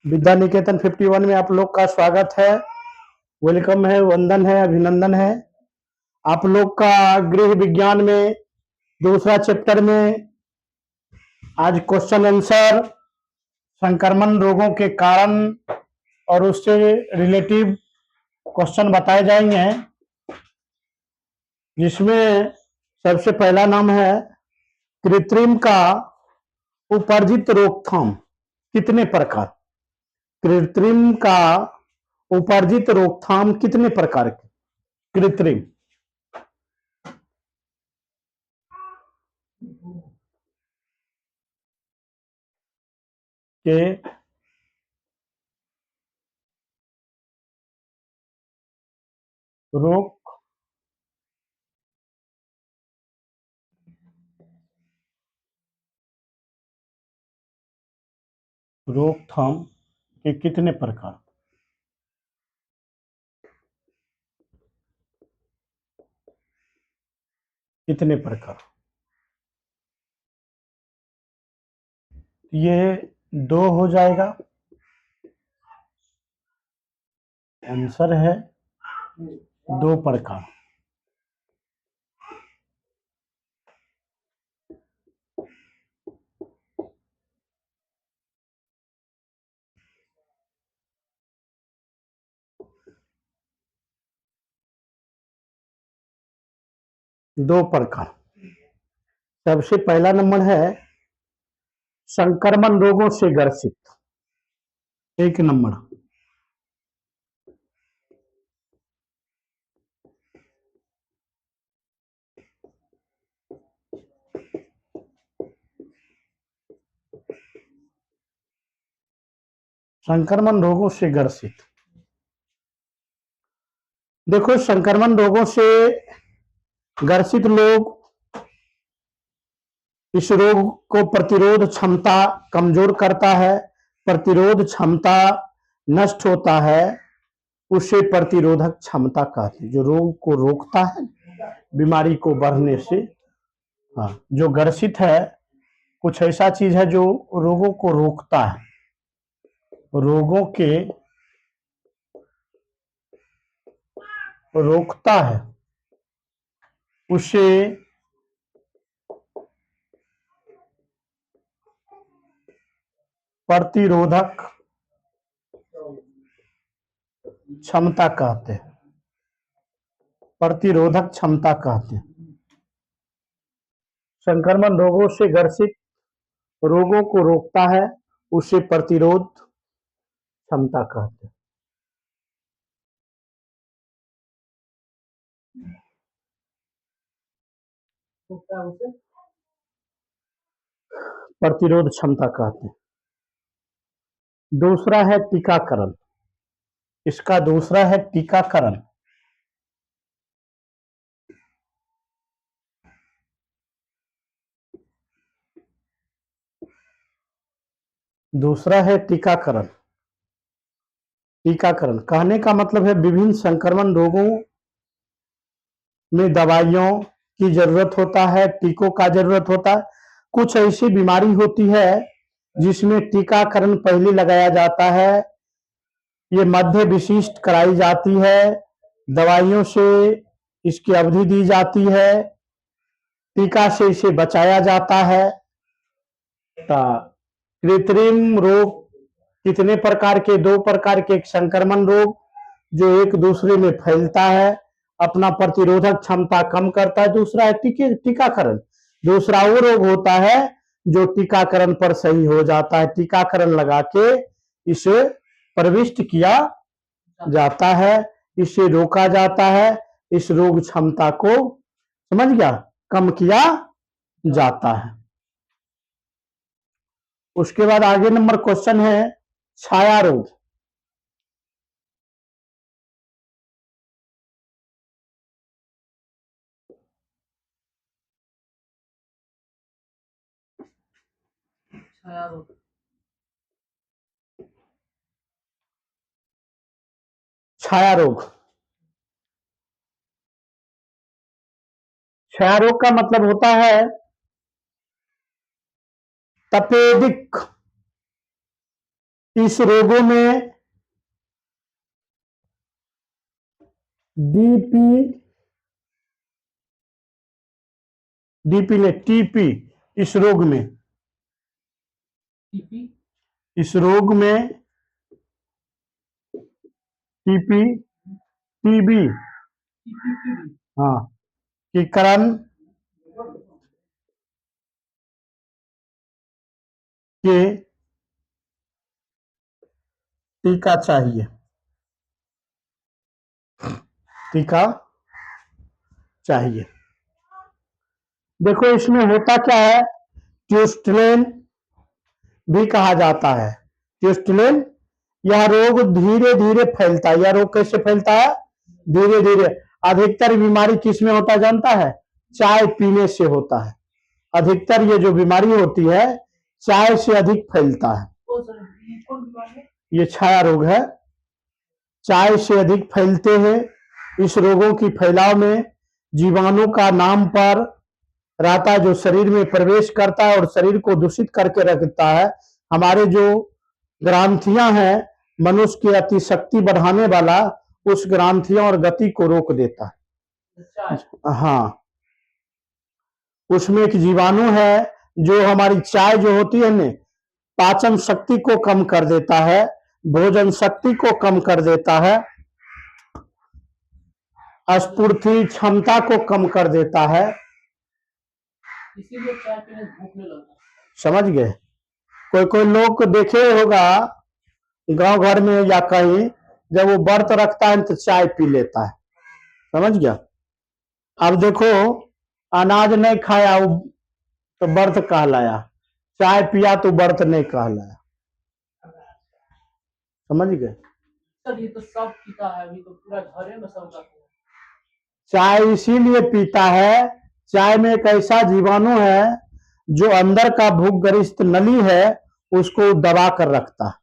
विद्या निकेतन 51 में आप लोग का स्वागत है, वेलकम है, वंदन है, अभिनंदन है। आप लोग का गृह विज्ञान में दूसरा चैप्टर में आज क्वेश्चन आंसर संक्रमण रोगों के कारण और उससे रिलेटिव क्वेश्चन बताए जाएंगे, जिसमें सबसे पहला नाम है कृत्रिम का उपर्जित रोकथाम कितने प्रकार। कृत्रिम का उपर्जित रोकथाम कितने प्रकार के कृत्रिम के रोक रोकथाम के कितने प्रकार। कितने प्रकार, ये दो हो जाएगा। आंसर है दो प्रकार। दो प्रकार। सबसे पहला नंबर है संक्रमण रोगों से ग्रसित। एक नंबर। संक्रमण रोगों से ग्रसित। देखो, संक्रमण रोगों से ग्रसित लोग, इस रोग को प्रतिरोध क्षमता कमजोर करता है, प्रतिरोध क्षमता नष्ट होता है, उसे प्रतिरोधक क्षमता कहते हैं। जो रोग को रोकता है बीमारी को बढ़ने से। हाँ, जो ग्रसित है कुछ ऐसा चीज है जो रोगों को रोकता है, रोगों के रोकता है, उसे प्रतिरोधक क्षमता कहते हैं। प्रतिरोधक क्षमता कहते हैं। संक्रमण रोगों से ग्रसित रोगों को रोकता है, उसे प्रतिरोध क्षमता कहते हैं। प्रतिरोध क्षमता कहते हैं। दूसरा है टीकाकरण। इसका दूसरा है टीकाकरण। दूसरा है टीकाकरण। टीकाकरण कहने का मतलब है विभिन्न संक्रमण रोगों में दवाइयों की जरूरत होता है, टीकों का जरूरत होता है। कुछ ऐसी बीमारी होती है जिसमें टीकाकरण पहले लगाया जाता है, ये मध्य विशिष्ट कराई जाती है, दवाइयों से इसकी अवधि दी जाती है, टीका से इसे बचाया जाता है। कृत्रिम रोग कितने प्रकार के, दो प्रकार के। एक संक्रमण रोग जो एक दूसरे में फैलता है, अपना प्रतिरोधक क्षमता कम करता है। दूसरा है टीकाकरण। दूसरा वो रोग होता है जो टीकाकरण पर सही हो जाता है, टीकाकरण लगा के इसे प्रविष्ट किया जाता है, इसे रोका जाता है, इस रोग क्षमता को, समझ गया, कम किया जाता है। उसके बाद आगे नंबर क्वेश्चन है छाया रोग। छाया रोग। छाया रोग का मतलब होता है तपेदिक इस रोगों में डीपी ने टीपी, इस रोग में टीपी टीबी, हाँ, के कारण के टीका चाहिए, टीका चाहिए। देखो इसमें होता क्या है, ट्यूस्टलेन भी कहा जाता है, ट्यूस्टलेन। यह रोग धीरे धीरे फैलता है। यह रोग कैसे फैलता है? धीरे धीरे। अधिकतर बीमारी किस में होता है जानता है? चाय पीने से होता है। अधिकतर ये जो बीमारी होती है चाय से अधिक फैलता है। ये छाया रोग है, चाय से अधिक फैलते हैं। इस रोगों की फैलाव में जीवाणु का नाम पर रहता है जो शरीर में प्रवेश करता है और शरीर को दूषित करके रखता है। हमारे जो ग्रंथियां हैं, मनुष्य की अति शक्ति बढ़ाने वाला, उस ग्रंथियों और गति को रोक देता है। हाँ, उसमें एक जीवाणु है जो हमारी चाय जो होती है ना, पाचन शक्ति को कम कर देता है, भोजन शक्ति को कम कर देता है, स्फूर्ति क्षमता को कम कर देता है। इसीलिए चाय पीने भूख नहीं लगता। समझ गए? कोई कोई लोग को देखे होगा गांव घर में या कहीं, जब वो व्रत रखता है तो चाय पी लेता है। समझ गया? अब देखो, अनाज नहीं खाया वो तो व्रत कहलाया, चाय पिया तो व्रत नहीं कहलाया। समझ गए? ये तो सब पीता है, अभी तो पूरा घरे में सब चाय इसीलिए पीता है, चाय में एक ऐसा जीवाणु है जो अंदर का भूख गरिष्ठ नली है उसको दबा कर रखता है,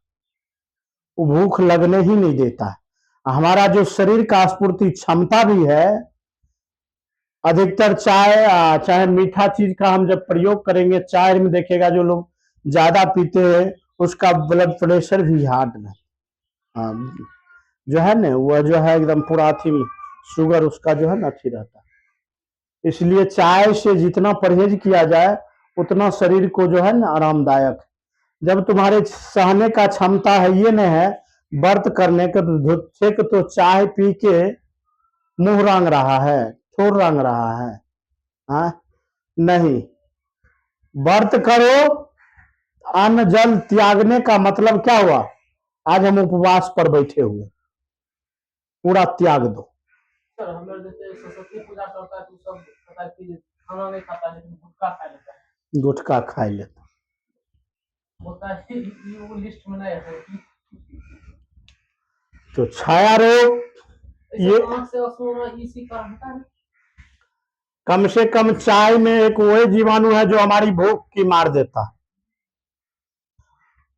वो भूख लगने ही नहीं देता। हमारा जो शरीर का स्फूर्ति क्षमता भी है, अधिकतर चाय चाहे मीठा चीज का हम जब प्रयोग करेंगे, चाय में देखेगा जो लोग ज्यादा पीते हैं उसका ब्लड प्रेशर भी हार्ड जो है ना, वह जो है एकदम पूरा थी शुगर उसका जो है ना अच्छी रहता है। इसलिए चाय से जितना परहेज किया जाए उतना शरीर को जो है ना आरामदायक। जब तुम्हारे सहने का क्षमता है ये नहीं है व्रत करने का, तो चाय पी के मुंह रंग रहा है, ठोर रंग रहा है। हाँ, नहीं, व्रत करो। अन्न जल त्यागने का मतलब क्या हुआ? आज हम उपवास पर बैठे हुए, पूरा त्याग दो। सर हम लोग जैसे सरस्वती पूजा करता है तो सब पता है कि खाना नहीं खाता लेकिन गुटखा खा लेता है, गुटखा खा लेता होता है, वो लिस्ट में नहीं है। तो छाया रोग ये इसी का होता है। कम से कम चाय में एक वही जीवाणु है जो हमारी भूख की मार देता है।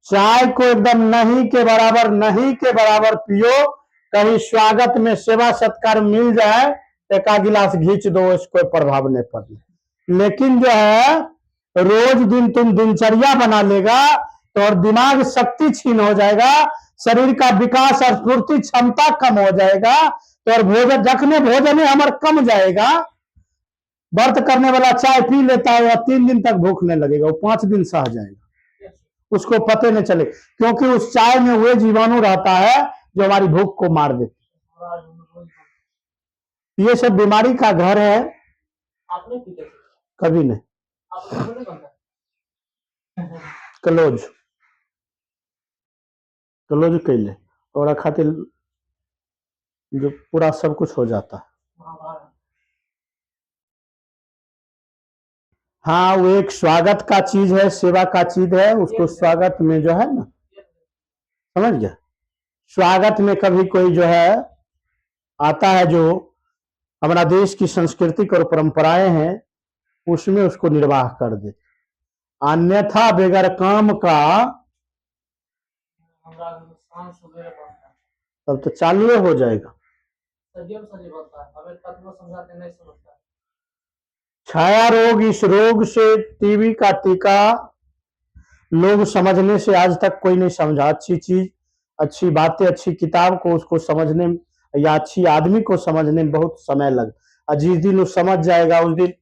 चाय को एकदम नहीं के बराबर, नहीं के बराबर पियो। कहीं स्वागत में सेवा सत्कार मिल जाए, एक आध गिलास घींच दो, इसको प्रभाव नहीं पड़े। लेकिन जो है रोज दिन तुम दिनचर्या बना लेगा तो और दिमाग शक्ति छीन हो जाएगा, शरीर का विकास और स्फूर्ति क्षमता कम हो जाएगा, तो और भोजन जखने भोजन हमारे कम जाएगा। व्रत करने वाला चाय पी लेता है, 3 दिन तक भूख नहीं लगेगा, वो 5 दिन सह जाएगा, उसको पता नहीं चले, क्योंकि उस चाय में वो जीवाणु रहता है जो हमारी भूख को मार देते। ये सब बीमारी का घर है। आपने कभी नहीं क्लोज क्लोज कैले और खातिर जो पूरा सब कुछ हो जाता है। हाँ, वो एक स्वागत का चीज है, सेवा का चीज है, उसको स्वागत में जो है ना, समझ गया? स्वागत में कभी कोई जो है आता है जो हमारा देश की सांस्कृतिक और परंपराएं हैं उसमें उसको निर्वाह कर दे, अन्यथा बेगर काम का तब तो चालू हो जाएगा। छाया रोग, इस रोग से टीबी का टीका लोग समझने से आज तक कोई नहीं समझा। अच्छी चीज, अच्छी बातें, अच्छी किताब को उसको समझने में या अच्छी आदमी को समझने में बहुत समय लग, और जिस दिन वो समझ जाएगा उस दिन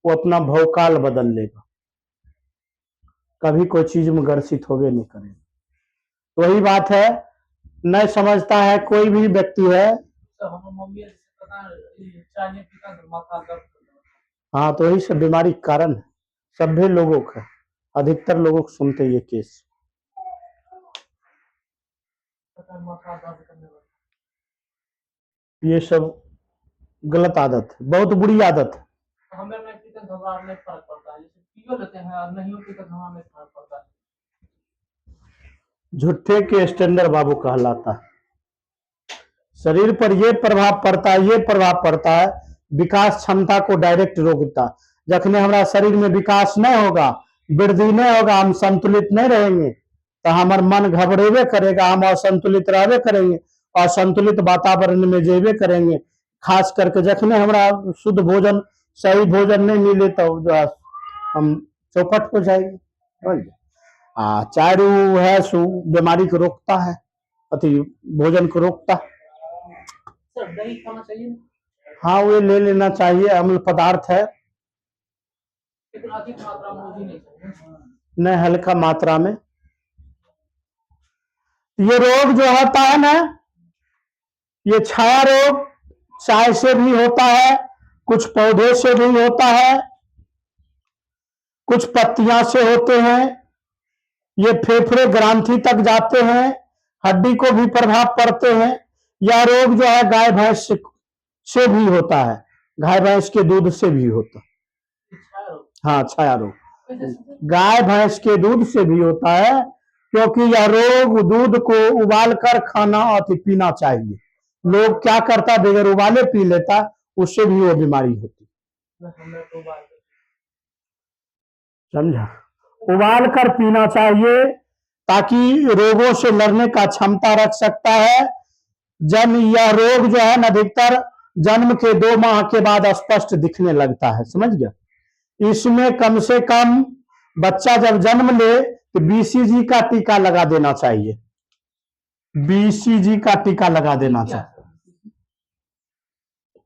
वो अपना भौकाल बदल लेगा, कभी कोई चीज में ग्रसित होगे नहीं करेगा। तो वही बात है, नहीं समझता है कोई भी व्यक्ति है। हाँ, तो यही सब बीमारी का कारण है, सभ्य लोगों का, अधिकतर लोगों को सुनते ये केस। ये सब गलत आदत है, बहुत बुरी आदत है। हमें नहीं पीते घबराहट में फर्क पड़ता है, जैसे पियो लेते हैं और नहीं पीते घबराहट में फर्क पड़ता है। झूठे के स्टैंडर्ड बाबू कहलाता है। शरीर पर ये प्रभाव पड़ता है, ये प्रभाव पड़ता है, विकास क्षमता को डायरेक्ट रोकता। जखने हमारा शरीर में विकास नहीं होगा, वृद्धि नहीं होगा, हम संतुलित नहीं रहेंगे तो हमार मन घबरेबे करेगा, हम असंतुलित रहबे करेंगे, असंतुलित वातावरण में जेबे करेंगे। खास करके जखने हमारा शुद्ध भोजन, सही भोजन नहीं मिले तो जो है हम चौपट हो जाएंगे। चारू है सु बीमारी को रोकता है, अति भोजन को रोकता है। सर दही खाना चाहिए? हाँ, वो ले लेना चाहिए, अम्ल पदार्थ है, लेकिन अधिक मात्रा में भी नहीं चाहिए, नहीं हल्का मात्रा में। ये रोग जो होता है ना, ये छाया रोग चाय से भी होता है, कुछ पौधे से भी होता है, कुछ पत्तियां से होते हैं, ये फेफड़े ग्रंथि तक जाते हैं, हड्डी को भी प्रभाव पड़ते हैं। यह रोग जो है गाय भैंस से भी होता है, गाय भैंस के दूध से भी होता है। हाँ, छाया रोग गाय भैंस के दूध से भी होता है, क्योंकि यह रोग दूध को उबाल कर खाना और पीना चाहिए। लोग क्या करता, बगैर उबाले पी लेता, उससे भी वो बीमारी होती। समझा? उबाल कर पीना चाहिए ताकि रोगों से लड़ने का क्षमता रख सकता है। यह रोग जो है अधिकतर जन्म के 2 माह के बाद स्पष्ट दिखने लगता है, समझ गया? इसमें कम से कम बच्चा जब जन्म ले तो बीसीजी का टीका लगा देना चाहिए, बीसीजी का टीका लगा देना चाहिए।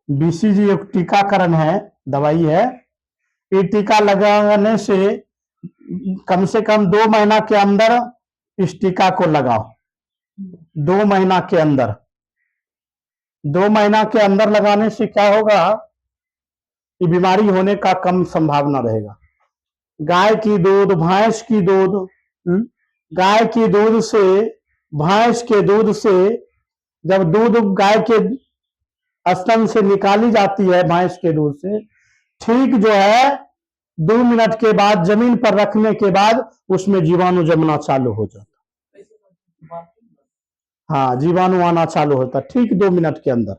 बीसीजी एक टीकाकरण है, दवाई है। ये टीका लगाने से कम 2 महीना के अंदर इस टीका को लगाओ। 2 महीना के अंदर, 2 महीना के अंदर लगाने से क्या होगा कि बीमारी होने का कम संभावना रहेगा। गाय की दूध, भैंस की दूध, गाय की दूध से, भैंस के दूध से, जब दूध गाय के स्तन से निकाली जाती है भैंस के दूध से, ठीक जो है 2 मिनट के बाद जमीन पर रखने के बाद उसमें जीवाणु जमना चालू हो जाता। हाँ, जीवाणु आना चालू होता ठीक 2 मिनट के अंदर।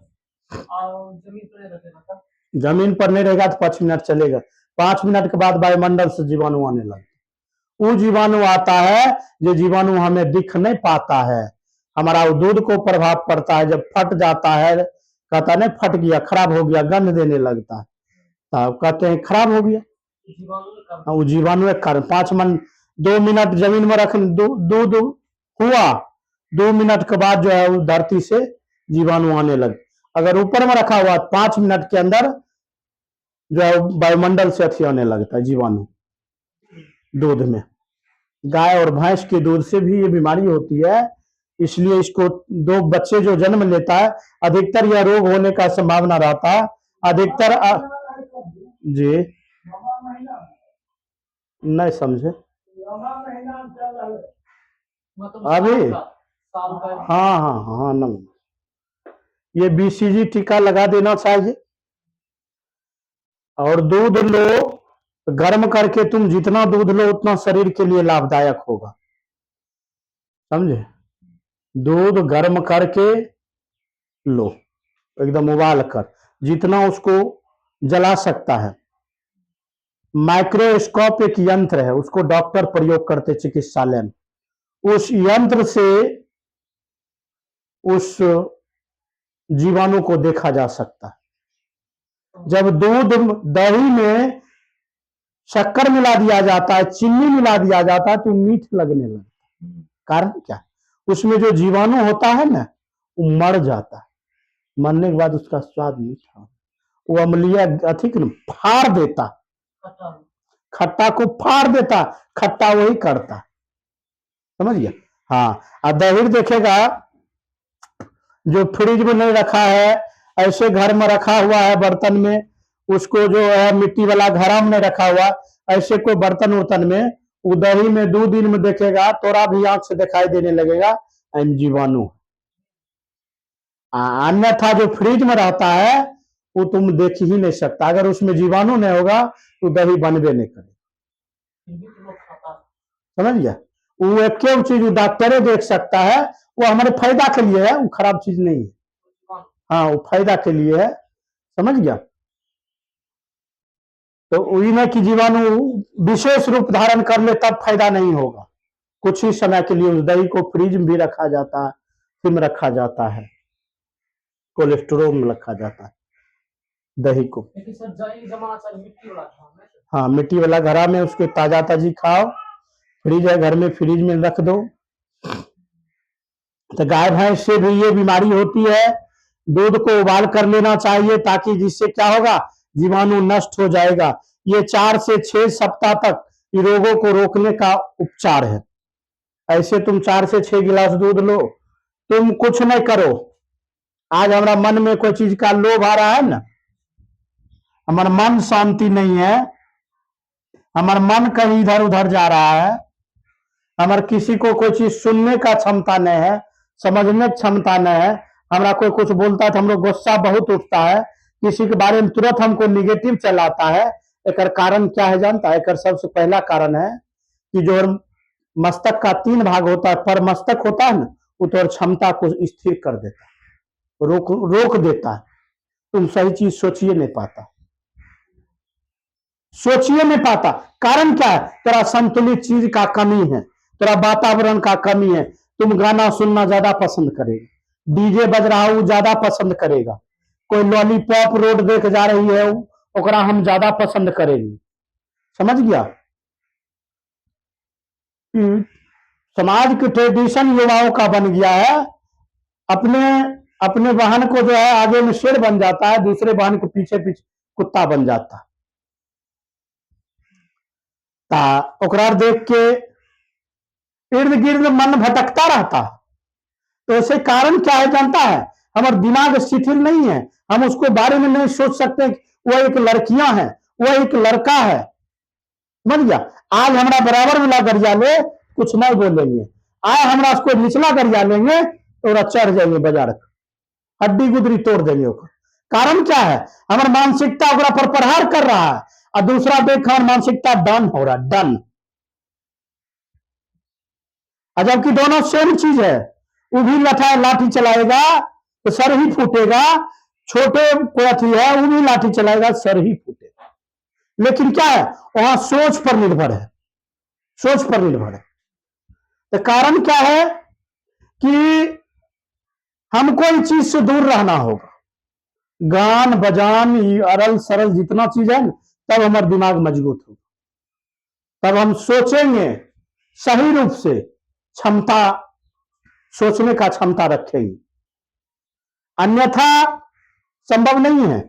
जमीन पर नहीं रहेगा तो 5 मिनट चलेगा, 5 मिनट के बाद वायुमंडल से जीवाणु आने लगता। वो जीवाणु आता है, जो जीवाणु हमें दिख नहीं पाता है, हमारा दूध को प्रभाव पड़ता है। जब फट जाता है, कहता नहीं फट गया, खराब हो गया, गंध देने लगता है, तब कहते हैं खराब हो गया। वो जीवाणु एक कारण 2 मिनट जमीन में रख दूध हुआ, 2 मिनट के बाद जो है उस धरती से जीवाणु आने लगे। अगर ऊपर में रखा हुआ 5 मिनट के अंदर जो है वायुमंडल से अथी आने लगता है जीवाणु दूध में। गाय और भैंस के दूध से भी ये बीमारी होती है, इसलिए इसको 2 बच्चे जो जन्म लेता है अधिकतर यह रोग होने का संभावना रहता है। अधिकतर जी नहीं समझे अभी? हाँ हाँ हाँ, नम ये बीसीजी टीका लगा देना चाहिए। और दूध लो, गर्म करके, तुम जितना दूध लो उतना शरीर के लिए लाभदायक होगा, समझे? दूध गर्म करके लो, एकदम उबाल कर, जितना उसको जला सकता है। माइक्रोस्कोप एक यंत्र है, उसको डॉक्टर प्रयोग करते चिकित्सालय में, उस यंत्र से उस जीवाणु को देखा जा सकता है। जब दूध दही में शक्कर मिला दिया जाता है, चीनी मिला दिया जाता है तो मीठ लगने लगता है। कारण क्या? उसमें जो जीवाणु होता है ना वो मर जाता है, मरने के बाद उसका स्वाद मीठा, वो अम्लीय अधिक फाड़ देता, खट्टा को फाड़ देता, खट्टा वही करता, समझ गया? हाँ, और दही देखेगा जो फ्रिज में नहीं रखा है, ऐसे घर में रखा हुआ है बर्तन में, उसको जो है मिट्टी वाला घड़ा में नहीं रखा हुआ, ऐसे कोई बर्तन उर्तन में, वो दही में 2 दिन में देखेगा तोरा भी आंख से दिखाई देने लगेगा जीवाणु। अन्यथा जो फ्रिज में रहता है वो तुम देख ही नहीं सकता, अगर उसमें जीवाणु नहीं होगा तो दही बनबे नहीं करे, समझ गया? वो एक चीज डॉक्टरे देख सकता है, वो हमारे फायदा के लिए है, वो खराब चीज नहीं है। हाँ, वो फायदा के लिए है, समझ गया? तो इन्हें की जीवाणु विशेष रूप धारण कर ले तब फायदा नहीं होगा। कुछ ही समय के लिए उस दही को फ्रिज में भी रखा जाता है, फिर रखा जाता है, कोलेस्ट्रॉल में रखा जाता है दही को। हाँ, मिट्टी वाला घड़ा में उसको ताजा ताजी खाओ, फ्रिज है घर में, फ्रिज में रख दो। तो गाय भैंस से भी ये बीमारी होती है, दूध को उबाल कर लेना चाहिए ताकि जिससे क्या होगा, जीवाणु नष्ट हो जाएगा। ये 4 से 6 सप्ताह तक रोगों को रोकने का उपचार है। ऐसे तुम 4 से 6 गिलास दूध लो, तुम कुछ नहीं करो। आज हमारा मन में कोई चीज का लोभ आ रहा है ना, हमारा मन शांति नहीं है, हमारा मन कहीं इधर उधर जा रहा है, हमारे किसी को कोई चीज सुनने का क्षमता नहीं है, समझने की क्षमता नहीं है, हमारा कोई कुछ बोलता है तो हम लोग गुस्सा बहुत उठता है, किसी के बारे में तुरंत हमको निगेटिव चलाता है। एक कारण क्या है जानता है? एक सबसे पहला कारण है कि जो मस्तक का 3 भाग होता है, पर मस्तक होता है ना, वो तो क्षमता को स्थिर कर देता है, रोक देता है, तुम सही चीज सोचिए नहीं पाता, सोचिए नहीं पाता। कारण क्या है? तेरा संतुलित चीज का कमी है, तेरा वातावरण का कमी है। तुम गाना सुनना ज्यादा पसंद करेगा, डीजे बज रहा है वो ज्यादा पसंद करेगा, कोई लॉलीपॉप रोड देख जा रही है ओकरा हम ज्यादा पसंद करेंगे, समझ गया? समाज की ट्रेडिशन युवाओं का बन गया है, अपने अपने वाहन को जो है आगे में शेर बन जाता है, दूसरे वाहन के पीछे पीछे कुत्ता बन जाता है। ओकरा देख के इर्द गिर्द मन भटकता रहता। तो ऐसे कारण क्या है जानता है? हमारा दिमाग शिथिल नहीं है, हम उसको बारे में नहीं सोच सकते। वो एक लड़कियां हैं, वो एक लड़का है, समझ गया? आज हमारा बराबर मिला गरिया ले, कुछ नहीं बोलेंगे, आए हमारा उसको निचला गरिया लेंगे तो चढ़ जाएंगे बाजार, हड्डी गुदरी तोड़ देंगे। कारण क्या है? हमारा मानसिकता ओकरा पर प्रहार कर रहा है, और दूसरा देख हमारा मानसिकता डन हो रहा है, डन। जबकि दोनों सेम चीज है, वो भी लाठी चलाएगा तो सर ही फूटेगा, छोटे को अथी है वो भी लाठी चलाएगा सर ही फूटेगा। लेकिन क्या है? वहां सोच पर निर्भर है, सोच पर निर्भर है। तो कारण क्या है कि हमको इस चीज से दूर रहना होगा। गान बजान अरल सरल जितना चीज है ना, तब हमारा दिमाग मजबूत होगा, तब हम सोचेंगे सही रूप से, क्षमता सोचने का क्षमता रखेंगे, अन्यथा संभव नहीं है।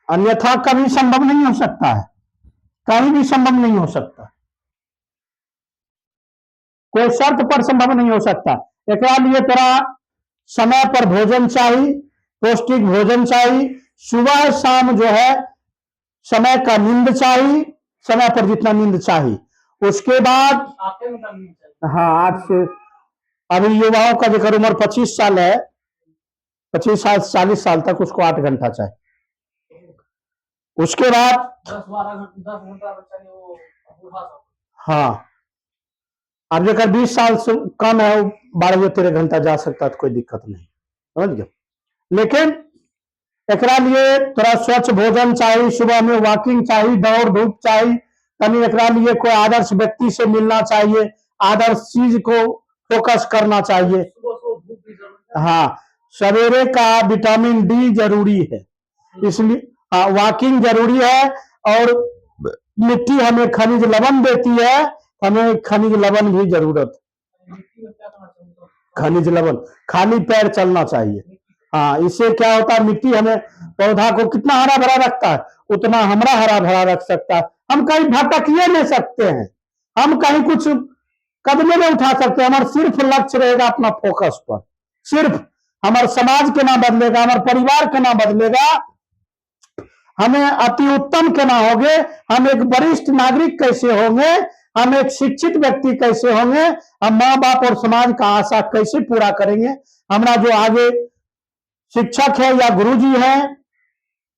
अन्यथा कभी संभव नहीं हो सकता है, कहीं भी संभव नहीं हो सकता, कोई शर्त पर संभव नहीं हो सकता। एक लिए तेरा समय पर भोजन चाहिए, पौष्टिक भोजन चाहिए, सुबह शाम जो है समय का नींद चाहिए, समय पर जितना नींद चाहिए। उसके बाद हाँ 8 से, अभी युवाओं का जेकर उम्र 25 साल है, 25 साल 40 साल तक उसको 8 घंटा चाहिए। उसके बाद 10 घंटा, हाँ, अब जेकर 20 साल से कम है 12-13 घंटा जा सकता है तो कोई दिक्कत नहीं, समझ गया? लेकिन एक लिए थोड़ा स्वच्छ भोजन चाहिए, सुबह में वॉकिंग चाहिए, दौड़ धूप चाहिए, तनी एक लिए कोई आदर्श व्यक्ति से मिलना चाहिए, आदर्श चीज को फोकस करना चाहिए। हाँ, सवेरे का विटामिन डी जरूरी है, इसलिए वॉकिंग जरूरी है। और मिट्टी हमें खनिज लवण देती है, हमें खनिज लवण भी जरूरत, खनिज लवण खाली पैर चलना चाहिए। हाँ, इससे क्या होता है, मिट्टी हमें पौधा को कितना हरा भरा रखता है, उतना हमारा हरा भरा रख सकता है। हम कहीं भटकिए नहीं सकते हैं, हम कहीं कुछ कदम नहीं उठा सकते। हमारा सिर्फ लक्ष्य रहेगा अपना फोकस पर, सिर्फ हमारे समाज के ना बदलेगा, हमारे परिवार के ना बदलेगा, हमें अति उत्तम के ना होंगे, हम एक वरिष्ठ नागरिक कैसे होंगे, हम एक शिक्षित व्यक्ति कैसे होंगे, हम माँ बाप और समाज का आशा कैसे पूरा करेंगे। हमारा जो आगे शिक्षक है या गुरुजी है,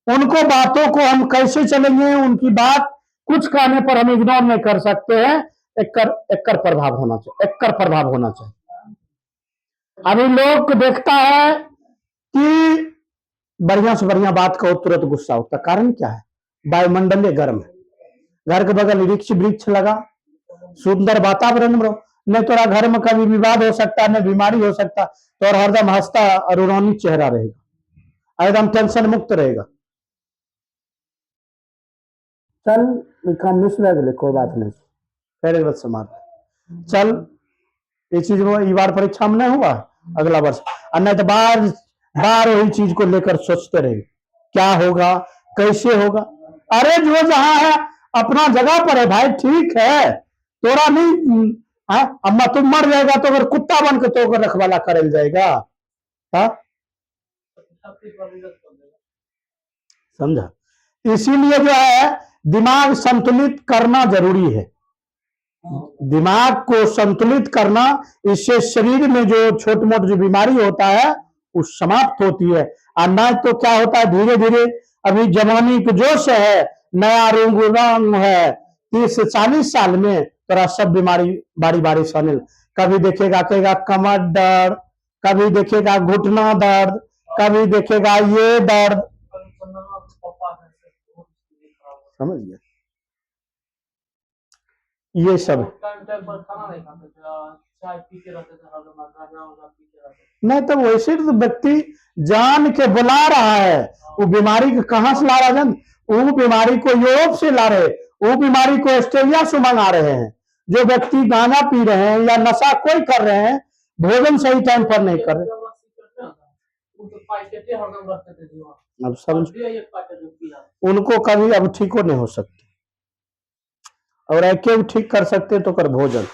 उनको बातों को हम कैसे चलेंगे, उनकी बात कुछ कहने पर हम इग्नोर नहीं कर सकते हैं। एक्कर प्रभाव होना चाहिए, एक्कर प्रभाव होना चाहिए। अभी लोग को देखता है कि बढ़िया से बढ़िया बात का तुरंत गुस्सा होता, कारण क्या है, वायुमंडल गर्म है, घर के बगल वृक्ष वृक्ष लगा, सुंदर वातावरण में, नहीं तोरा घर में कभी विवाद हो सकता है, नहीं बीमारी हो सकता, तो और हरदम हंसता और रूहानी चेहरा रहेगा, एकदम टेंशन मुक्त रहेगा। चल मिस गए, कोई बात नहीं, फिर एक बार समाज चल, ये चीज ये बार परीक्षा में नहीं हुआ, अगला वर्ष नहीं तो बार बार वही चीज को लेकर सोचते रहे क्या होगा, कैसे होगा। अरे जो जहां है अपना जगह पर है भाई, ठीक है, तोरा नहीं अम्मा तुम मर जाएगा तो अगर कुत्ता बन के तो रखवाला करल जाएगा, समझा। इसीलिए जो है दिमाग संतुलित करना जरूरी है, दिमाग को संतुलित करना, इससे शरीर में जो छोट मोट जो बीमारी होता है वो समाप्त होती है। और ना तो क्या होता है, धीरे धीरे अभी जवानी के जोश है, नया रंग है, 30 से 40 साल में तोरा सब बीमारी बारी बारी से आने, कभी देखेगा कहेगा कमर दर्द, कभी देखेगा घुटना दर्द, कभी देखेगा ये दर्द, समझ गया, ये सब नहीं। तब वैसे तो व्यक्ति जान के बुला रहा है, वो बीमारी को कहां से ला रहा है, वो बीमारी को यूरोप से ला रहे, वो बीमारी को ऑस्ट्रेलिया से मंगा रहे हैं। जो व्यक्ति गांजा पी रहे हैं या नशा कोई कर रहे हैं, भोजन सही टाइम पर नहीं कर रहे, अब समझ, उनको कभी अब ठीक नहीं हो सकते, और ऐके ठीक कर सकते तो कर भोजन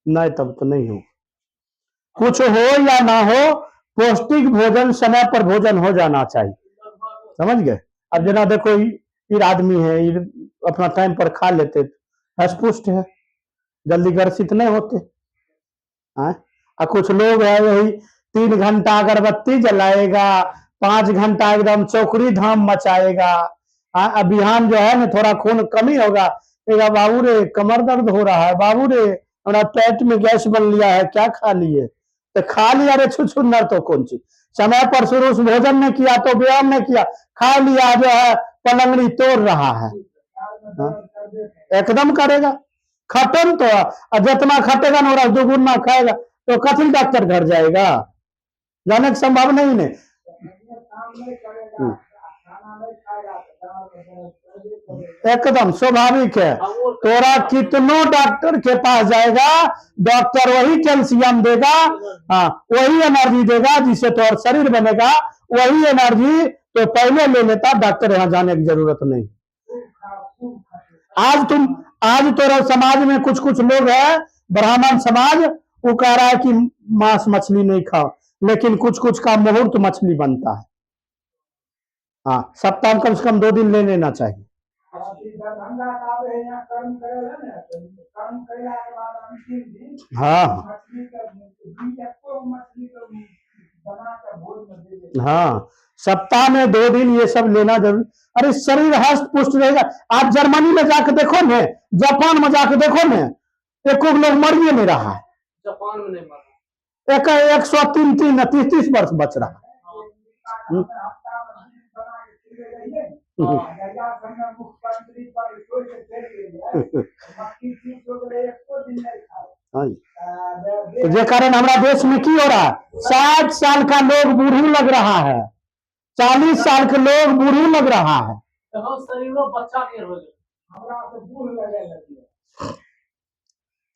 नहीं, तब तो नहीं हो, कुछ हो या ना हो, पौष्टिक भोजन समय पर भोजन हो जाना चाहिए, समझ गए। अब जना देखो ये आदमी है, ये अपना टाइम पर खा लेते, अस्पुष्ट है, जल्दी ग्रसित नहीं होते। और कुछ लोग है वही 3 घंटा अगरबत्ती जलाएगा, 5 घंटा एकदम चौकड़ी धाम मचाएगा, अभियान जो है ना थोड़ा खून कमी होगा, बाबू रे कमर दर्द हो रहा है, बाबू रे हमारा पेट में गैस बन लिया है, क्या खा लिए, तो खा लिया रे छुछुन्नर, तो कौन चीज, समय पर शुरू से भोजन नहीं किया तो व्यायाम नहीं किया, खा लिया जो है पलंगड़ी तोड़ रहा है, एकदम करेगा खत्म। तो जितना खटेगा ना दोगुना खाएगा, तो कथिल डॉक्टर घर जाएगा, जाने की संभव नहीं है। एकदम स्वाभाविक है, तोरा कितनों डॉक्टर के पास जाएगा, डॉक्टर वही कैल्शियम देगा, वही एनर्जी देगा जिससे तोर शरीर बनेगा, वही एनर्जी तो पहले ले लेता, डॉक्टर यहाँ जाने की जरूरत नहीं। आज तोरा समाज में कुछ कुछ लोग है, ब्राह्मण समाज, वो कह रहा है कि मांस मछली नहीं खाओ, लेकिन कुछ कुछ का मुहूर्त मछली बनता है, सप्ताह में कम से कम 2 दिन ले लेना चाहिए। हाँ, सप्ताह में 2 दिन ये सब लेना जरूर। अरे शरीर हष्ट पुष्ट रहेगा। आप जर्मनी में जाकर देखो न, जापान में जाकर देखो न, एक लोग मरिए नहीं रहा है, जापान में नहीं मर, 103 30 वर्ष बच रहा है। जे कारण हमारा देश में की हो रहा है, 60 साल का लोग बूढ़ी लग रहा है, 40 साल के लोग बूढ़ी लग रहा है। शरीर में बच्चा नहीं हो गया।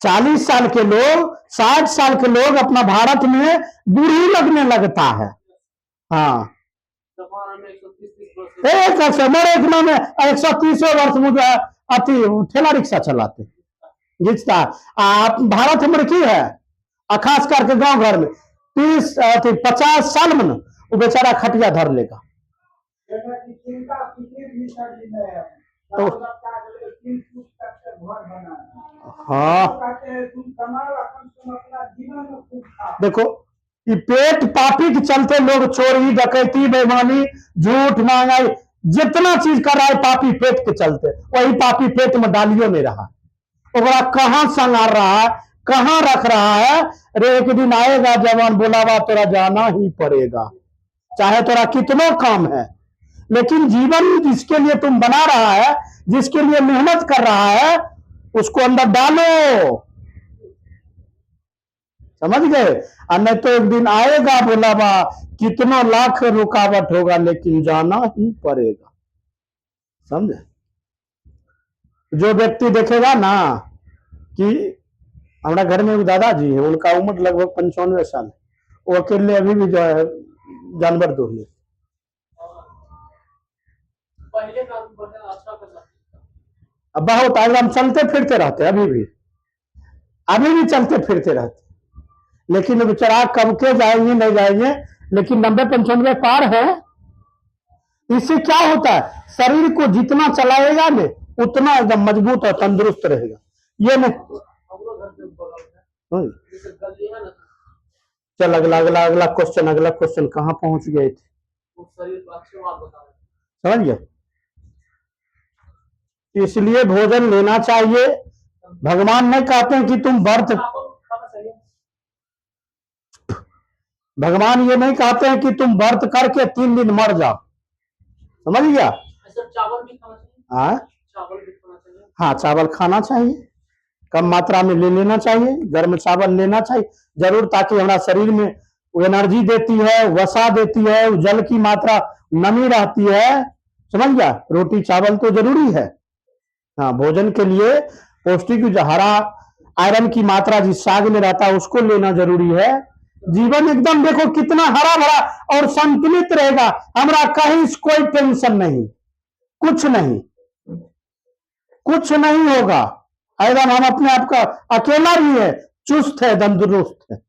40 साल के लोग, 60 साल के लोग अपना भारत में बूढ़ी लगने लगता है। हाँ, एक में 130 वर्ष मुझे अति ठेला रिक्शा चलाते घिंचता। आप भारत में की है, खास करके गांव घर में 50 साल में वो बेचारा खटिया धर लेगा। तो हाँ, देखो ये पेट पापी के चलते लोग चोरी डकैती बेईमानी झूठ महंगाई जितना चीज कर रहा है पापी पेट के चलते, वही पापी पेट में डालियो नहीं रहा, कहां संगार रहा है, कहां रख रहा है। अरे एक दिन आएगा जवान बुलावा, तेरा जाना ही पड़ेगा, चाहे तेरा कितना काम है। लेकिन जीवन जिसके लिए तुम बना रहा है, जिसके लिए मेहनत कर रहा है, उसको अंदर डालो, समझ गए। और नहीं तो एक दिन आएगा बुलावा, कितना लाख रुकावट होगा लेकिन जाना ही पड़ेगा, समझे। जो व्यक्ति देखेगा ना कि हमारा घर में दादाजी है, उनका उम्र लगभग 95 साल है, वो अकेले अभी भी जो है जानवर दूर ले अब बहुत एकदम चलते फिरते रहते, अभी भी चलते फिरते रहते। लेकिन बेचारा कब के जाएंगे नहीं जाएंगे, लेकिन 90-95 पार है। इससे क्या होता है, शरीर को जितना चलाएगा ने उतना एकदम मजबूत और तंदुरुस्त रहेगा। ये नहीं चल अगला क्वेश्चन कहाँ पहुंच गए थे, समझ गए। इसलिए भोजन लेना चाहिए। भगवान नहीं कहते हैं कि तुम भगवान ये नहीं कहते हैं कि तुम व्रत करके 3 दिन मर जाओ, समझ गया। चावल भी खाना चाहिए, हाँ चावल खाना चाहिए, कम मात्रा में ले लेना चाहिए, गर्म चावल लेना चाहिए जरूर, ताकि हमारा शरीर में वो एनर्जी देती है, वसा देती है, जल की मात्रा नमी रहती है, समझ गया। रोटी चावल तो जरूरी है, हाँ भोजन के लिए पौष्टिक जो हरा आयरन की मात्रा जिस साग में रहता है उसको लेना जरूरी है। जीवन एकदम देखो कितना हरा भरा और संतुलित रहेगा, हमारा कहीं कोई टेंशन नहीं, कुछ नहीं होगा एकदम। हम अपने आप का अकेला भी है, चुस्त है, तंदुरुस्त है।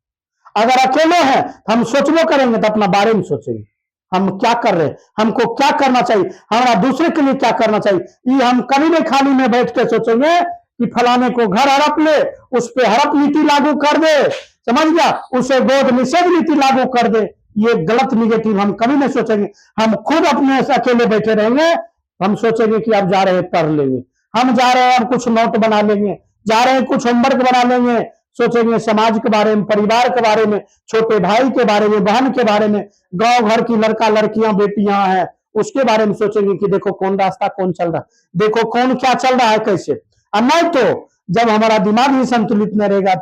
अगर अकेले हैं हम सोचबो करेंगे तो अपना बारे में सोचेंगे, हम क्या कर रहे हैं, हमको क्या करना चाहिए, हमारा दूसरे के लिए क्या करना चाहिए। ये हम कभी नहीं खाली में बैठ के सोचेंगे कि फलाने को घर हड़प ले, उस पर हड़प नीति लागू कर दे, समझ गया, उसे गोद निषेध नीति लागू कर दे। ये गलत निगेटिव हम कभी नहीं सोचेंगे। हम खुद अपने से अकेले बैठे रहेंगे, हम सोचेंगे कि आप जा रहे हैं पढ़ लेंगे, हम जा रहे हैं हम कुछ नोट बना लेंगे, जा रहे हैं कुछ होमवर्क बना लेंगे, सोचेंगे समाज के बारे में, परिवार के बारे में, छोटे भाई के बारे में, बहन के बारे में, गांव घर की लड़का लड़कियां बेटियां हैं उसके बारे में सोचेंगे कि देखो कौन रास्ता कौन चल रहा है, देखो कौन क्या चल रहा है कैसे। और नहीं तो जब हमारा दिमाग ही संतुलित न रहेगा,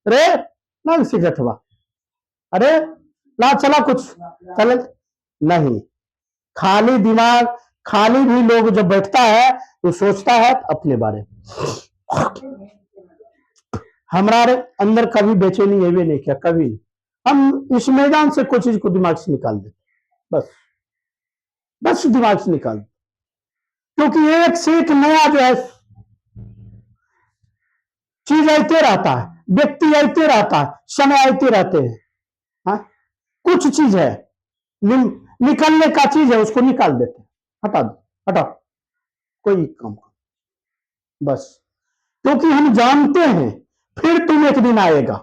अरे ना सिगरेट हुआ, अरे ला चला कुछ चले नहीं, खाली दिमाग, खाली भी लोग जब बैठता है तो सोचता है अपने बारे में। हमारे अंदर कभी बेचैनी ये भी नहीं किया, कभी नहीं। हम इस मैदान से कोई चीज को दिमाग से निकाल देते, बस दिमाग से निकाल देते, क्योंकि एक से एक नया जो है चीज आते रहता है, व्यक्ति आते रहता है, समय आते रहते हैं। हाँ कुछ चीज है निकलने का चीज है, उसको निकाल देते, हटा दो, हटाओ कोई काम कर, बस क्योंकि हम जानते हैं फिर तुम एक दिन आएगा,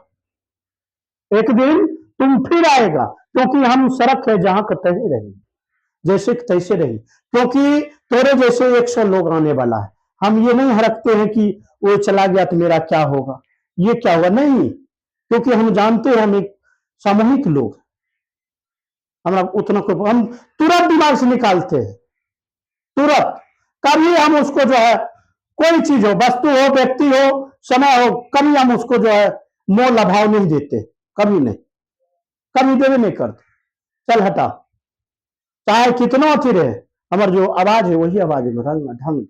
एक दिन तुम फिर आएगा, क्योंकि हम सड़क है जहां का तैसे रहेंगे, जैसे तैसे रहेंगे, क्योंकि तेरे जैसे 100 लोग आने वाला है। हम ये नहीं हरकते हैं कि वो चला गया तो मेरा क्या होगा, ये क्या होगा, नहीं, क्योंकि हम जानते हैं हम एक सामूहिक लोग, हमारा उतना को हम तुरंत दिमाग से निकालते हैं, तुरंत। कभी हम उसको जो है कोई चीज हो, वस्तु हो, व्यक्ति हो, समय हो, कभी हम उसको जो है मोल अभाव नहीं देते, कभी नहीं। कभी देवे नहीं करते। चल हटा, चाहे कितना अथी रहे, हमार जो आवाज है वही आवाज में रंग ढंग।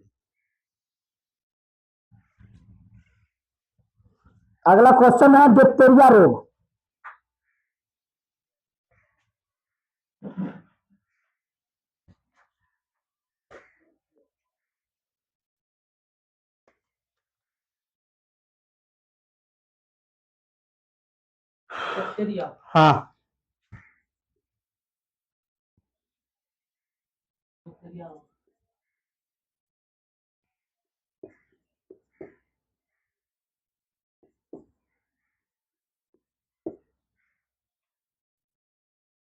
अगला क्वेश्चन है डिप्थीरिया रोग। हाँ, डिप्थीरिया रोग।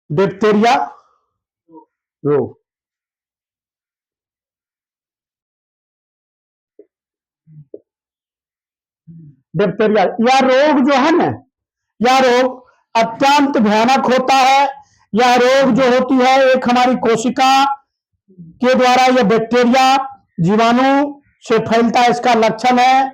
डिप्थीरिया यह रोग जो है ना, यह रोग अत्यंत भयानक होता है। यह रोग जो होती है एक हमारी कोशिका के द्वारा यह बैक्टीरिया जीवाणु से फैलता है। इसका लक्षण है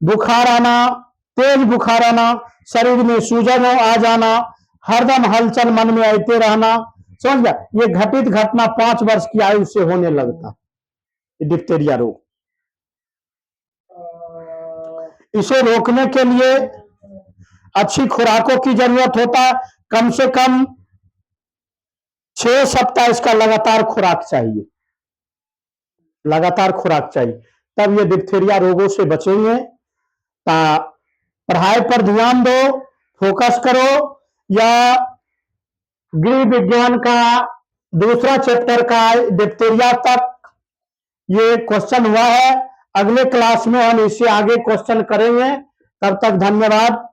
बुखार आना, तेज बुखार आना, शरीर में सूजन आ जाना, हरदम हलचल मन में आते रहना। समझ गया, ये घटित घटना 5 वर्ष की आयु से होने लगता है डिप्थीरिया रोग। इसे रोकने के लिए अच्छी खुराकों की जरूरत होता है। कम से कम 6 सप्ताह इसका लगातार खुराक चाहिए, लगातार खुराक चाहिए, तब ये डिप्थीरिया रोगों से बचेंगे। पढ़ाई पर ध्यान दो, फोकस करो। या गृह विज्ञान का दूसरा चैप्टर का डिप्थीरिया तक ये क्वेश्चन हुआ है। अगले क्लास में हम इससे आगे क्वेश्चन करेंगे। तब तक धन्यवाद।